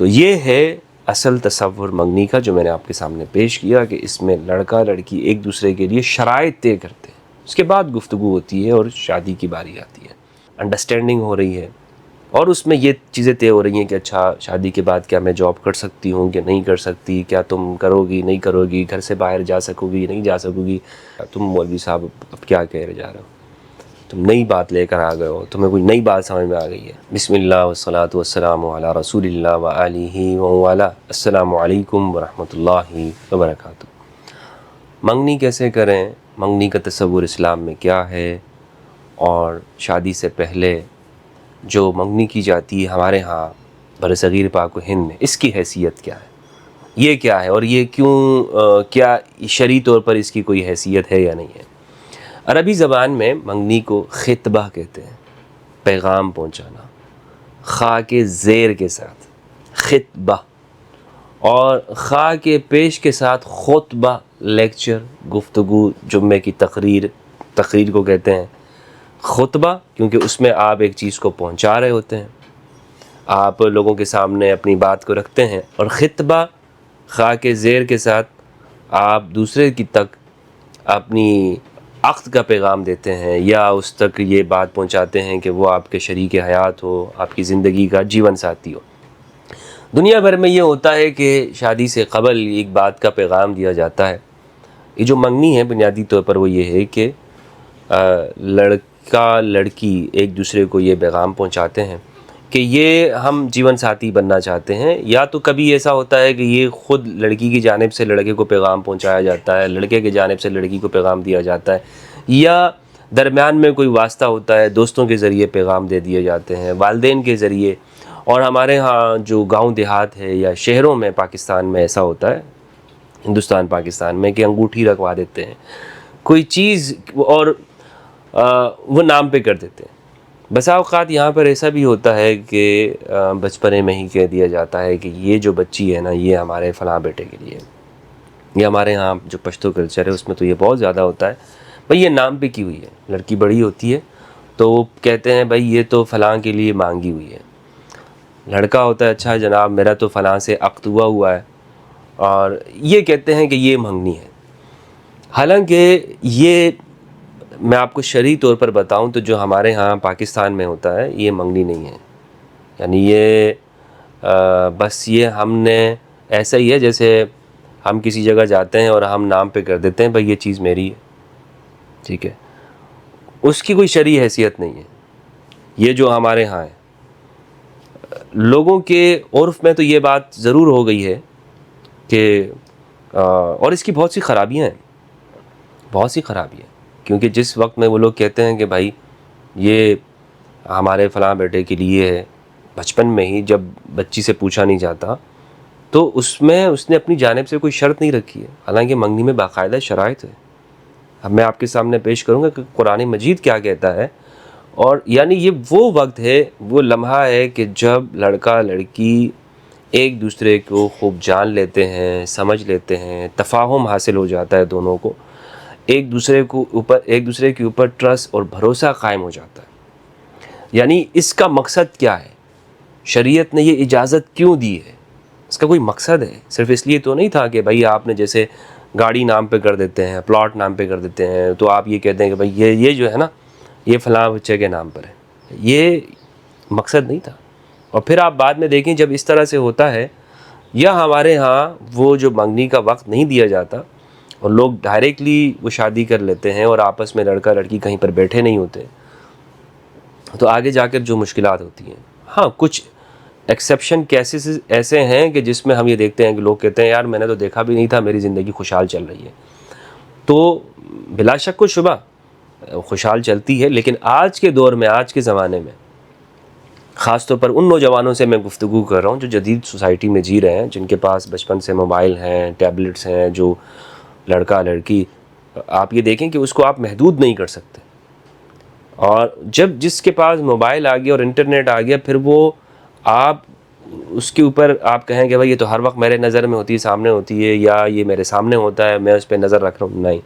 تو یہ ہے اصل تصور منگنی کا جو میں نے آپ کے سامنے پیش کیا، کہ اس میں لڑکا لڑکی ایک دوسرے کے لیے شرائط طے کرتے ہیں، اس کے بعد گفتگو ہوتی ہے اور شادی کی باری آتی ہے، انڈرسٹینڈنگ ہو رہی ہے، اور اس میں یہ چیزیں طے ہو رہی ہیں کہ اچھا شادی کے بعد کیا میں جاب کر سکتی ہوں کہ نہیں کر سکتی، کیا تم کرو گی نہیں کرو گی، گھر سے باہر جا سکو گی نہیں جا سکو گی، تم مولوی صاحب اب کیا کہہ رہے جا رہے ہو، تم نئی بات لے کر آ گئے ہو، تمہیں کوئی نئی بات سمجھ میں آ گئی ہے۔ بسم اللہ والصلاۃ والسلام علی رسول اللہ وآلہ وآلہ۔ السلام علیکم ورحمۃ اللہ وبرکاتہ۔ منگنی کیسے کریں، منگنی کا تصور اسلام میں کیا ہے، اور شادی سے پہلے جو منگنی کی جاتی ہے ہمارے ہاں برصغیر پاک و ہند میں، اس کی حیثیت کیا ہے، یہ کیا ہے، اور یہ کیوں کیا شرعی طور پر اس کی کوئی حیثیت ہے یا نہیں ہے۔ عربی زبان میں منگنی کو خطبہ کہتے ہیں، پیغام پہنچانا، خا کے زیر کے ساتھ خطبہ، اور خا کے پیش کے ساتھ خطبہ، لیکچر، گفتگو، جمعے کی تقریر کو کہتے ہیں خطبہ، کیونکہ اس میں آپ ایک چیز کو پہنچا رہے ہوتے ہیں، آپ لوگوں کے سامنے اپنی بات کو رکھتے ہیں، اور خطبہ خا کے زیر کے ساتھ آپ دوسرے کی تک اپنی عقد کا پیغام دیتے ہیں، یا اس تک یہ بات پہنچاتے ہیں کہ وہ آپ کے شریک حیات ہو، آپ کی زندگی کا جیون ساتھی ہو۔ دنیا بھر میں یہ ہوتا ہے کہ شادی سے قبل ایک بات کا پیغام دیا جاتا ہے۔ یہ جو منگنی ہے بنیادی طور پر وہ یہ ہے کہ لڑکا لڑکی ایک دوسرے کو یہ پیغام پہنچاتے ہیں کہ یہ ہم جیون ساتھی بننا چاہتے ہیں، یا تو کبھی ایسا ہوتا ہے کہ یہ خود لڑکی کی جانب سے لڑکے کو پیغام پہنچایا جاتا ہے، لڑکے کی جانب سے لڑکی کو پیغام دیا جاتا ہے، یا درمیان میں کوئی واسطہ ہوتا ہے، دوستوں کے ذریعے پیغام دے دیے جاتے ہیں، والدین کے ذریعے، اور ہمارے ہاں جو گاؤں دیہات ہے یا شہروں میں پاکستان میں ایسا ہوتا ہے، ہندوستان پاکستان میں، کہ انگوٹھی رکھوا دیتے ہیں کوئی چیز، اور وہ نام پہ کر دیتے ہیں۔ بسا اوقات یہاں پر ایسا بھی ہوتا ہے کہ بچپنے میں ہی کہہ دیا جاتا ہے کہ یہ جو بچی ہے نا یہ ہمارے فلاں بیٹے کے لیے، یہ ہمارے ہاں جو پشتو کلچر ہے اس میں تو یہ بہت زیادہ ہوتا ہے، بھئی یہ نام پہ کی ہوئی ہے، لڑکی بڑی ہوتی ہے تو وہ کہتے ہیں بھئی یہ تو فلاں کے لیے مانگی ہوئی ہے، لڑکا ہوتا ہے اچھا جناب میرا تو فلاں سے عقد ہوا ہے، اور یہ کہتے ہیں کہ یہ منگنی ہے۔ حالانکہ یہ میں آپ کو شرعی طور پر بتاؤں تو جو ہمارے ہاں پاکستان میں ہوتا ہے یہ منگنی نہیں ہے، یعنی یہ بس یہ ہم نے ایسا ہی ہے جیسے ہم کسی جگہ جاتے ہیں اور ہم نام پہ کر دیتے ہیں بھئی یہ چیز میری ہے، ٹھیک ہے، اس کی کوئی شرعی حیثیت نہیں ہے۔ یہ جو ہمارے ہاں ہے، لوگوں کے عرف میں تو یہ بات ضرور ہو گئی ہے کہ اور اس کی بہت سی خرابیاں ہیں، بہت سی خرابیاں، کیونکہ جس وقت میں وہ لوگ کہتے ہیں کہ بھائی یہ ہمارے فلاں بیٹے کے لیے ہے، بچپن میں ہی جب بچی سے پوچھا نہیں جاتا تو اس میں اس نے اپنی جانب سے کوئی شرط نہیں رکھی ہے، حالانکہ منگنی میں باقاعدہ شرائط ہے۔ اب میں آپ کے سامنے پیش کروں گا کہ قرآن مجید کیا کہتا ہے، اور یعنی یہ وہ وقت ہے، وہ لمحہ ہے کہ جب لڑکا لڑکی ایک دوسرے کو خوب جان لیتے ہیں، سمجھ لیتے ہیں، تفاہم حاصل ہو جاتا ہے دونوں کو، ایک دوسرے کے اوپر ٹرسٹ اور بھروسہ قائم ہو جاتا ہے۔ یعنی اس کا مقصد کیا ہے، شریعت نے یہ اجازت کیوں دی ہے، اس کا کوئی مقصد ہے، صرف اس لیے تو نہیں تھا کہ بھائی آپ نے جیسے گاڑی نام پہ کر دیتے ہیں، پلاٹ نام پہ کر دیتے ہیں، تو آپ یہ کہتے ہیں کہ بھائی یہ جو ہے نا یہ فلاں بچے کے نام پر ہے، یہ مقصد نہیں تھا۔ اور پھر آپ بعد میں دیکھیں جب اس طرح سے ہوتا ہے، یا ہمارے ہاں وہ جو منگنی کا وقت نہیں دیا جاتا اور لوگ ڈائریکٹلی وہ شادی کر لیتے ہیں اور آپس میں لڑکا لڑکی کہیں پر بیٹھے نہیں ہوتے، تو آگے جا کر جو مشکلات ہوتی ہیں، ہاں کچھ ایکسیپشن کیسز ایسے ہیں کہ جس میں ہم یہ دیکھتے ہیں کہ لوگ کہتے ہیں یار میں نے تو دیکھا بھی نہیں تھا، میری زندگی خوشحال چل رہی ہے، تو بلا شک و شبہ خوشحال چلتی ہے، لیکن آج کے دور میں، آج کے زمانے میں، خاص طور پر ان نوجوانوں سے میں گفتگو کر رہا ہوں جو جدید سوسائٹی میں جی رہے ہیں، جن کے پاس بچپن سے موبائل ہیں، ٹیبلٹس ہیں، جو لڑکا لڑکی، آپ یہ دیکھیں کہ اس کو آپ محدود نہیں کر سکتے، اور جب جس کے پاس موبائل آ گیا اور انٹرنیٹ آ گیا، پھر وہ آپ اس کے اوپر آپ کہیں کہ بھائی یہ تو ہر وقت میرے نظر میں ہوتی ہے، سامنے ہوتی ہے، یا یہ میرے سامنے ہوتا ہے میں اس پہ نظر رکھ رہا ہوں، نہیں،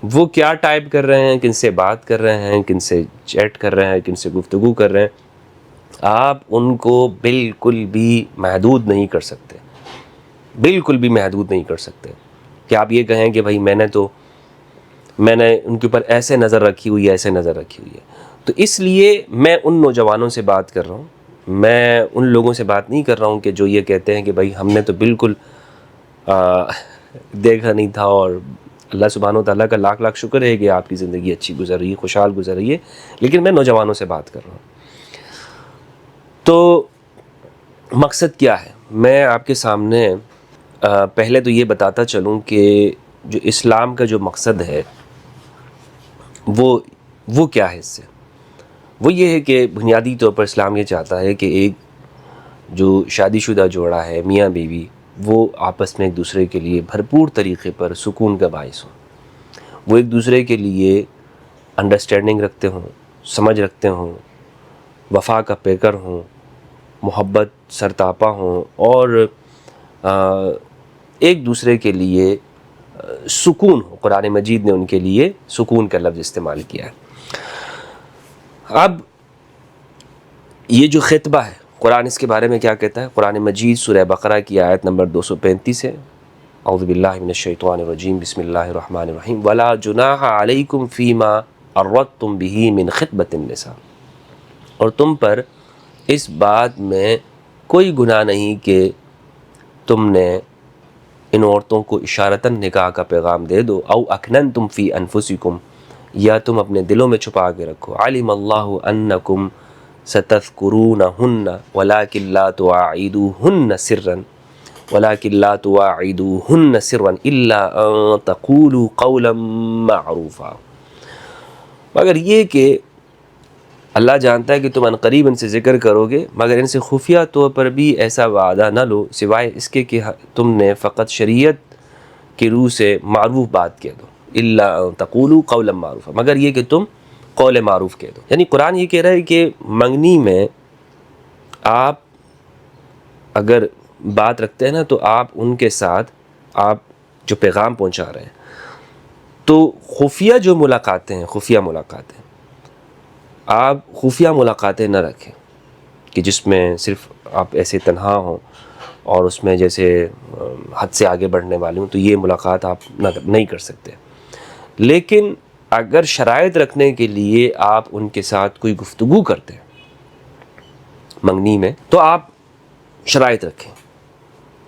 وہ کیا ٹائپ کر رہے ہیں، کن سے بات کر رہے ہیں، کن سے چیٹ کر رہے ہیں، کن سے گفتگو کر رہے ہیں، آپ ان کو بالکل بھی محدود نہیں کر سکتے، بالکل بھی محدود نہیں کر سکتے کہ آپ یہ کہیں کہ بھائی میں نے ان کے اوپر ایسے نظر رکھی ہوئی ہے، ایسے نظر رکھی ہوئی ہے۔ تو اس لیے میں ان نوجوانوں سے بات کر رہا ہوں، میں ان لوگوں سے بات نہیں کر رہا ہوں کہ جو یہ کہتے ہیں کہ بھائی ہم نے تو بالکل دیکھا نہیں تھا، اور اللہ سبحانہ و تعالیٰ کا لاکھ لاکھ شکر ہے کہ آپ کی زندگی اچھی گزر رہی ہے، خوشحال گزر رہی ہے، لیکن میں نوجوانوں سے بات کر رہا ہوں۔ تو مقصد کیا ہے؟ میں آپ کے سامنے پہلے تو یہ بتاتا چلوں کہ جو اسلام کا جو مقصد ہے وہ کیا ہے۔ اس سے وہ یہ ہے کہ بنیادی طور پر اسلام یہ چاہتا ہے کہ ایک جو شادی شدہ جوڑا ہے، میاں بیوی، وہ آپس میں ایک دوسرے کے لیے بھرپور طریقے پر سکون کا باعث ہوں، وہ ایک دوسرے کے لیے انڈرسٹینڈنگ رکھتے ہوں، سمجھ رکھتے ہوں، وفا کا پیکر ہوں، محبت سرتاپا ہوں، اور ایک دوسرے کے لیے سکون ہو۔ قرآن مجید نے ان کے لیے سکون کا لفظ استعمال کیا ہے۔ اب یہ جو خطبہ ہے، قرآن اس کے بارے میں کیا کہتا ہے؟ قرآن مجید سورہ بقرہ کی آیت نمبر 235 ہے۔ اعوذ باللہ من الشیطان الرجیم، بسم اللہ الرحمن الرحیم، ولا جناح علیکم فیما عرضتم بہ من خطبۃ النساء، اور تم پر اس بات میں کوئی گناہ نہیں کہ تم نے ان عورتوں کو اشارتاً نکاح کا پیغام دے دو، او اکننتم فی انفسکم، یا تم اپنے دلوں میں چھپا کے رکھو، علم اللہ انکم ستذکرونہن ولکن لا تواعدوہن سرا الا ان تقولوا قولا معروفا، مگر یہ کہ اللہ جانتا ہے کہ تم عنقریب ان سے ذکر کرو گے، مگر ان سے خفیہ طور پر بھی ایسا وعدہ نہ لو سوائے اس کے کہ تم نے فقط شریعت کی روح سے معروف بات کہہ دو، الا ان تقولوا قولا معروفا، مگر یہ کہ تم قول معروف کہہ دو۔ یعنی قرآن یہ کہہ رہا ہے کہ منگنی میں آپ اگر بات رکھتے ہیں نا، تو آپ ان کے ساتھ آپ جو پیغام پہنچا رہے ہیں، تو خفیہ جو ملاقاتیں ہیں، خفیہ ملاقاتیں، آپ خفیہ ملاقاتیں نہ رکھیں کہ جس میں صرف آپ ایسے تنہا ہوں اور اس میں جیسے حد سے آگے بڑھنے والی ہوں، تو یہ ملاقات آپ نہیں کر سکتے۔ لیکن اگر شرائط رکھنے کے لیے آپ ان کے ساتھ کوئی گفتگو کرتے ہیں منگنی میں، تو آپ شرائط رکھیں۔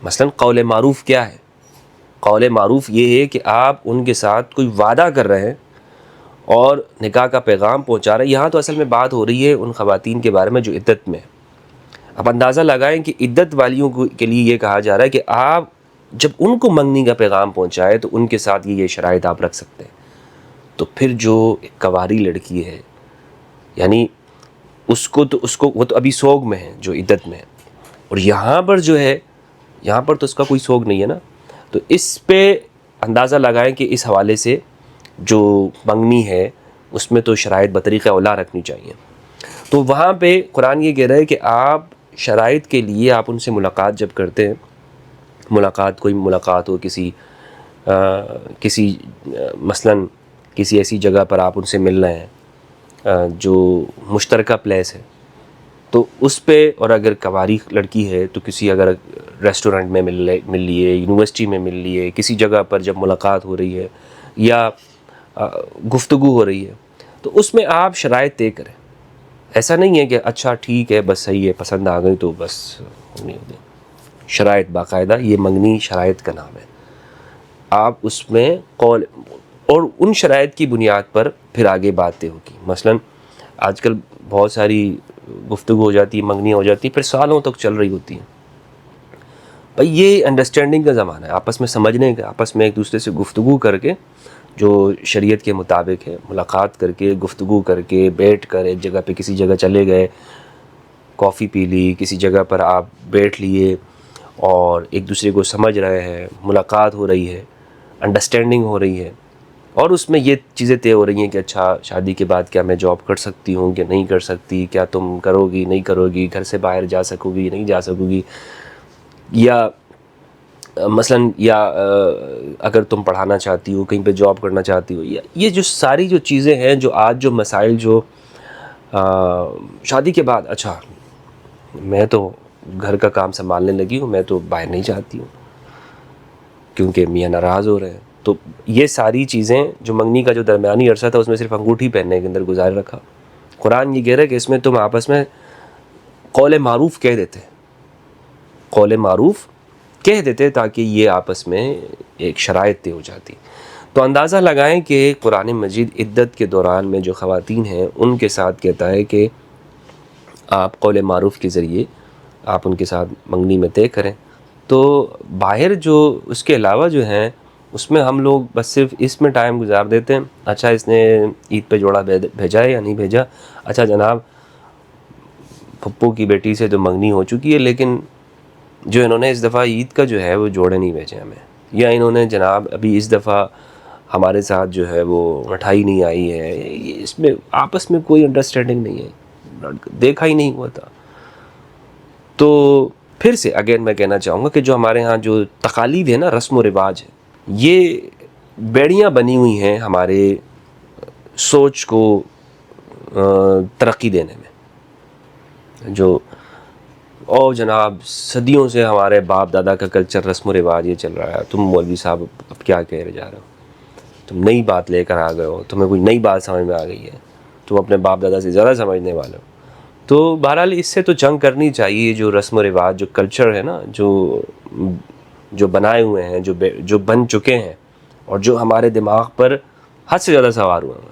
مثلا قول معروف کیا ہے؟ قول معروف یہ ہے کہ آپ ان کے ساتھ کوئی وعدہ کر رہے ہیں اور نکاح کا پیغام پہنچا رہے ہیں۔ یہاں تو اصل میں بات ہو رہی ہے ان خواتین کے بارے میں جو عدت میں ہیں۔ اب اندازہ لگائیں کہ عدت والیوں کے لیے یہ کہا جا رہا ہے کہ آپ جب ان کو منگنی کا پیغام پہنچائے تو ان کے ساتھ یہ شرائط آپ رکھ سکتے ہیں۔ تو پھر جو ایک کنواری لڑکی ہے، یعنی وہ تو ابھی سوگ میں ہے، جو عدت میں ہے، اور یہاں پر جو ہے، یہاں پر تو اس کا کوئی سوگ نہیں ہے نا، تو اس پہ اندازہ لگائیں کہ اس حوالے سے جو منگنی ہے اس میں تو شرائط بطریقہ اولا رکھنی چاہیے۔ تو وہاں پہ قرآن یہ کہہ رہا ہے کہ آپ شرائط کے لیے آپ ان سے ملاقات جب کرتے ہیں، کوئی ملاقات ہو کسی مثلاً کسی ایسی جگہ پر آپ ان سے مل رہے ہیں جو مشترکہ پلیس ہے، تو اس پہ، اور اگر کنواری لڑکی ہے تو کسی اگر ریسٹورنٹ میں مل لیے، یونیورسٹی میں مل لیے، کسی جگہ پر جب ملاقات ہو رہی ہے یا گفتگو ہو رہی ہے، تو اس میں آپ شرائط طے کریں۔ ایسا نہیں ہے کہ اچھا ٹھیک ہے بس صحیح ہے، پسند آ گئی تو بس نہیں ہوگی۔ شرائط باقاعدہ، یہ منگنی شرائط کا نام ہے۔ آپ اس میں قول، اور ان شرائط کی بنیاد پر پھر آگے باتیں ہوگی۔ مثلاً آج کل بہت ساری گفتگو ہو جاتی ہے، منگنیاں ہو جاتی ہیں، پھر سالوں تک چل رہی ہوتی ہیں۔ بھائی یہ انڈرسٹینڈنگ کا زمانہ ہے، آپس میں سمجھنے کا، آپس میں ایک دوسرے سے گفتگو کر کے جو شریعت کے مطابق ہے، ملاقات کر کے، گفتگو کر کے، بیٹھ کر ایک جگہ پہ کسی جگہ چلے گئے، کافی پی لی، کسی جگہ پر آپ بیٹھ لیے اور ایک دوسرے کو سمجھ رہے ہیں، ملاقات ہو رہی ہے، انڈرسٹینڈنگ ہو رہی ہے، اور اس میں یہ چیزیں طے ہو رہی ہیں کہ اچھا شادی کے بعد کیا میں جاب کر سکتی ہوں کہ نہیں کر سکتی، کیا تم کرو گی نہیں کرو گی، گھر سے باہر جا سکو گی نہیں جا سکو گی، یا مثلاً اگر تم پڑھانا چاہتی ہو، کہیں پہ جاب کرنا چاہتی ہو، یا یہ جو ساری چیزیں ہیں، جو آج جو مسائل جو شادی کے بعد، اچھا میں تو گھر کا کام سنبھالنے لگی ہوں، میں تو باہر نہیں جاتی ہوں کیونکہ میاں ناراض ہو رہے ہیں. تو یہ ساری چیزیں جو منگنی کا جو درمیانی عرصہ تھا اس میں صرف انگوٹھی پہننے کے اندر گزار رکھا. قرآن یہ کہہ رہا ہے کہ اس میں تم آپس میں قول معروف کہہ دیتے، قول معروف کہہ دیتے تاکہ یہ آپس میں ایک شرائط طے ہو جاتی. تو اندازہ لگائیں کہ قرآن مجید عدت کے دوران میں جو خواتین ہیں ان کے ساتھ کہتا ہے کہ آپ قول معروف کے ذریعے آپ ان کے ساتھ منگنی میں طے کریں. تو باہر جو اس کے علاوہ جو ہیں اس میں ہم لوگ بس صرف اس میں ٹائم گزار دیتے ہیں. اچھا اس نے عید پہ جوڑا بھیجا ہے یا نہیں بھیجا، اچھا جناب پھپھو کی بیٹی سے تو منگنی ہو چکی ہے لیکن جو انہوں نے اس دفعہ عید کا جو ہے وہ جوڑے نہیں بھیجے ہمیں، یا انہوں نے جناب ابھی اس دفعہ ہمارے ساتھ جو ہے وہ مٹھائی نہیں آئی ہے. اس میں آپس میں کوئی انڈرسٹینڈنگ نہیں ہے، دیکھا ہی نہیں ہوا تھا. تو پھر سے اگین میں کہنا چاہوں گا کہ جو ہمارے ہاں جو تقالید ہے نا، رسم و رواج ہے، یہ بیڑیاں بنی ہوئی ہیں ہمارے سوچ کو ترقی دینے میں. جو جناب صدیوں سے ہمارے باپ دادا کا کلچر رسم و رواج یہ چل رہا ہے، تم مولوی صاحب اب کیا کہہ رہے جا رہے ہو، تم نئی بات لے کر آ گئے ہو، تمہیں کوئی نئی بات سمجھ میں آ گئی ہے، تم اپنے باپ دادا سے زیادہ سمجھنے والے ہو. تو بہرحال اس سے تو جنگ کرنی چاہیے. جو رسم و رواج جو کلچر ہے نا، جو بنائے ہوئے ہیں، جو بن چکے ہیں اور جو ہمارے دماغ پر حد سے زیادہ سوار ہوئے ہیں.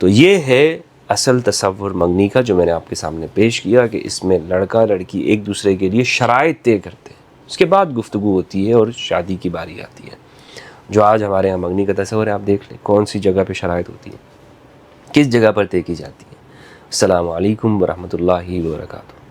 تو یہ ہے اصل تصور منگنی کا جو میں نے آپ کے سامنے پیش کیا، کہ اس میں لڑکا لڑکی ایک دوسرے کے لیے شرائط طے کرتے ہیں، اس کے بعد گفتگو ہوتی ہے اور شادی کی باری آتی ہے. جو آج ہمارے یہاں منگنی کا تصور ہے، آپ دیکھ لیں کون سی جگہ پہ شرائط ہوتی ہے، کس جگہ پر طے کی جاتی ہے. السلام علیکم ورحمۃ اللہ وبرکاتہ.